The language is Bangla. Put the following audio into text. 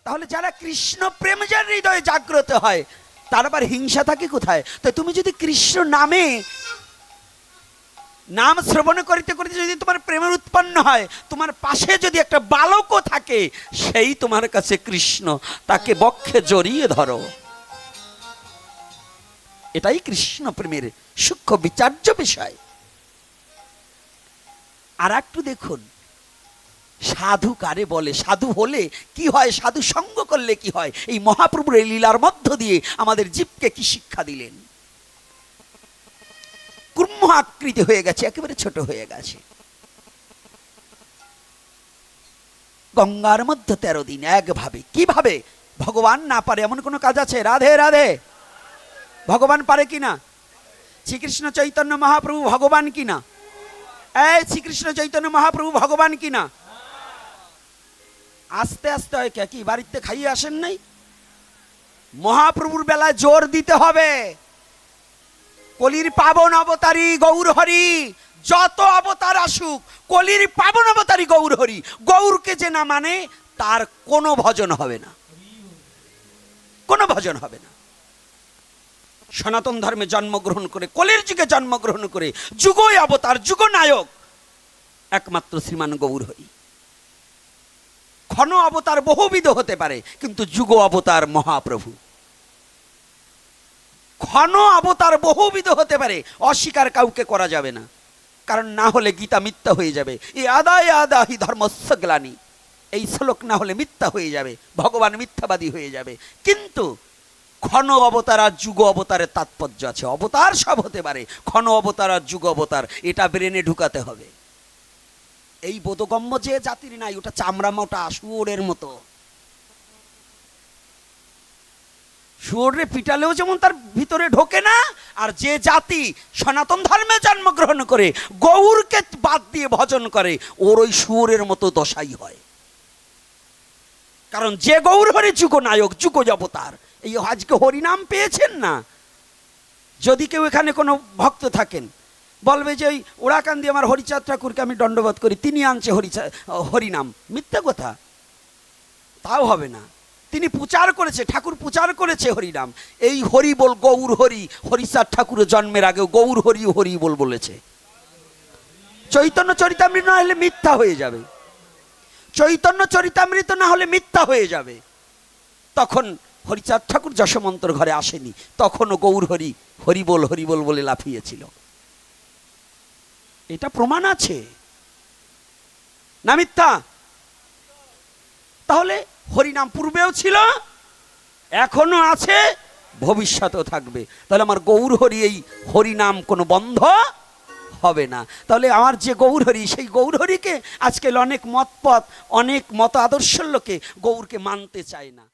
তাহলে যারা কৃষ্ণ প্রেম যার হৃদয়ে জাগ্রত হয় তার আবার হিংসা থাকে কোথায়? তো তুমি যদি কৃষ্ণ নামে নাম শ্রবণ করিতে করিতে যদি তোমার প্রেমের উৎপন্ন হয়, তোমার পাশে যদি একটা বালকও থাকে, সেই তোমার কাছে কৃষ্ণ, তাকে বক্ষে জড়িয়ে ধরো। এটাই কৃষ্ণ প্রেমের সূক্ষ্ম বিচার্য বিষয়। আর একটু দেখুন, সাধু কারে বলে, সাধু হলে কি হয়, সাধু সঙ্গ করলে কি হয়, এই মহাপ্রভুর এই লীলার মধ্য দিয়ে আমাদের জীবকে কি শিক্ষা দিলেন। কুর্ম আকৃতি হয়ে গেছে, একেবারে ছোট হয়ে গেছে। গঙ্গার মধ্যে 13 দিন একভাবে, কিভাবে? ভগবান না পারে এমন কোন কাজ আছে? রাধে রাধে। ভগবান পারে কিনা? শ্রীকৃষ্ণ চৈতন্য মহাপ্রভু ভগবান কিনা? এই শ্রীকৃষ্ণ চৈতন্য মহাপ্রভু ভগবান কিনা? আস্তে আস্তে হয় কে, কি বাড়িতে খাইয়ে আসেন নাই? মহাপ্রভুর বেলায় জোর দিতে হবে। কলির পাবন অবতারী গৌর হরি, যত অবতার আসুক, কলির পাবন অবতারী গৌর হরি। গৌরকে যে না মানে তার কোনো ভজন হবে না, কোনো ভজন হবে না। সনাতন ধর্মে জন্মগ্রহণ করে, কলির যুগে জন্মগ্রহণ করে, যুগই অবতার, যুগ নায়ক একমাত্র শ্রীমান গৌর হরি। ক্ষণ অবতার বহুবিধ হতে পারে, কিন্তু যুগ অবতার মহাপ্রভু। ক্ষণ অবতার বহুবিধ হতে পারে, অস্বীকার কাউকে করা যাবে না, কারণ না হলে গীতা মিথ্যা হয়ে যাবে। এই আদায় আদাহি ধর্মস্য গ্লানি, এই শ্লোক না হলে মিথ্যা হয়ে যাবে, ভগবান মিথ্যাবাদী হয়ে যাবে। কিন্তু ক্ষণ অবতার আর যুগ অবতারের তাৎপর্য আছে। অবতার সব হতে পারে, ক্ষণ অবতার আর যুগ অবতার, এটা ব্রেনে ঢুকাতে হবে। এই বোধগম্য যে জাতির নাই, ওটা চামড়া মোটা শুয়োরের মতো। শুয়োরে পিটালেও যেমন তার ভিতরে ঢোকে না, আর যে জাতি সনাতন ধর্মে জন্মগ্রহণ করে গৌরকে বাদ দিয়ে ভজন করে, ওর ওই শুয়োরের মতো দশাই হয়। কারণ যে গৌর হরি যুগ নায়ক, যুগ অবতার। এই আজকে হরিনাম পেয়েছেন না, যদি কেউ এখানে কোনো ভক্ত থাকেন বলবে যে ওই ওড়াকান্দি আমার হরিচাঁদ ঠাকুরকে আমি দণ্ডবোধ করি, তিনি আনছে হরিনাম, মিথ্যা কথা। তাও হবে না। তিনি প্রচার করেছে, ঠাকুর প্রচার করেছে হরিনাম। এই হরি বল গৌর হরি, হরিচাঁদ ঠাকুরের জন্মের আগেও গৌর হরি হরি বল বলেছে। চৈতন্য চরিতামৃত না হলে মিথ্যা হয়ে যাবে, চৈতন্য চরিতামৃত না হলে মিথ্যা হয়ে যাবে। তখন হরিচাঁদ ঠাকুর যশোমন্তর ঘরে আসেনি, তখনও গৌর হরি হরিবল বলে লাফিয়েছিল। এটা প্রমাণ আছে না মিথ্যা? তাহলে হরিনাম পূর্বেও ছিল, এখনো আছে, ভবিষ্যতেও থাকবে। তাহলে আমার গৌর হরি, এই হরিনাম কোনো বন্ধ হবে না। তাহলে আমার যে গৌর হরি, সেই গৌর হরিকে আজকাল অনেক মতপথ, অনেক মত আদর্শের লোকে গৌরকে মানতে চায় না।